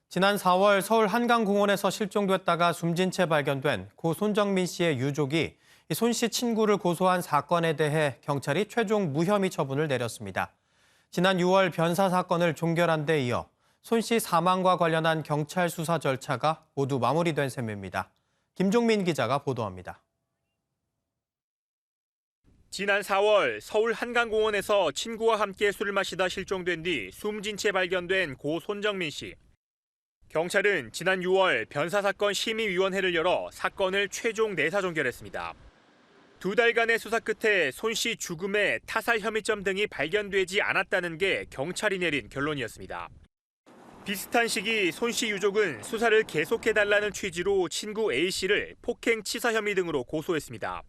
지난 4월 서울 한강공원에서 실종됐다가 숨진 채 발견된 고 손정민 씨의 유족이 손 씨 친구를 고소한 사건에 대해 경찰이 최종 무혐의 처분을 내렸습니다. 지난 6월 변사 사건을 종결한 데 이어 손 씨 사망과 관련한 경찰 수사 절차가 모두 마무리된 셈입니다. 김종민 기자가 보도합니다. 지난 4월 서울 한강공원에서 친구와 함께 술을 마시다 실종된 뒤 숨진 채 발견된 고 손정민 씨. 경찰은 지난 6월 변사사건 심의위원회를 열어 사건을 최종 내사 종결했습니다. 2달간의 수사 끝에 손 씨 죽음에 타살 혐의점 등이 발견되지 않았다는 게 경찰이 내린 결론이었습니다. 비슷한 시기 손 씨 유족은 수사를 계속해달라는 취지로 친구 A씨를 폭행 치사 혐의 등으로 고소했습니다.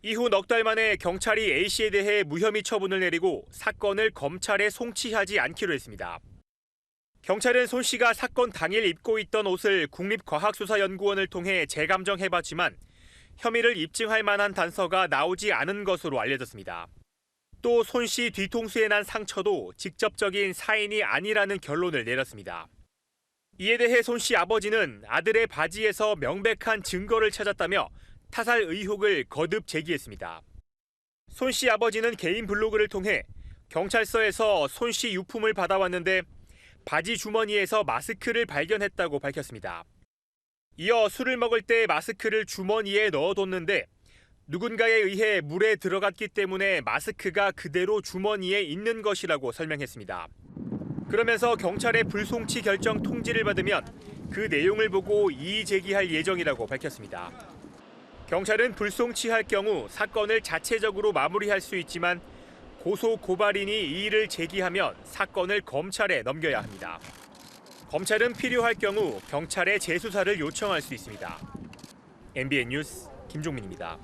이후 넉 달 만에 경찰이 A씨에 대해 무혐의 처분을 내리고 사건을 검찰에 송치하지 않기로 했습니다. 경찰은 손 씨가 사건 당일 입고 있던 옷을 국립과학수사연구원을 통해 재감정해봤지만 혐의를 입증할 만한 단서가 나오지 않은 것으로 알려졌습니다. 또 손 씨 뒤통수에 난 상처도 직접적인 사인이 아니라는 결론을 내렸습니다. 이에 대해 손 씨 아버지는 아들의 바지에서 명백한 증거를 찾았다며 타살 의혹을 거듭 제기했습니다. 손 씨 아버지는 개인 블로그를 통해 경찰서에서 손 씨 유품을 받아왔는데 바지 주머니에서 마스크를 발견했다고 밝혔습니다. 이어 술을 먹을 때 마스크를 주머니에 넣어뒀는데 누군가에 의해 물에 들어갔기 때문에 마스크가 그대로 주머니에 있는 것이라고 설명했습니다. 그러면서 경찰의 불송치 결정 통지를 받으면 그 내용을 보고 이의 제기할 예정이라고 밝혔습니다. 경찰은 불송치할 경우 사건을 자체적으로 마무리할 수 있지만 고소 고발인이 이의를 제기하면 사건을 검찰에 넘겨야 합니다. 검찰은 필요할 경우 경찰에 재수사를 요청할 수 있습니다. MBN 뉴스 김종민입니다.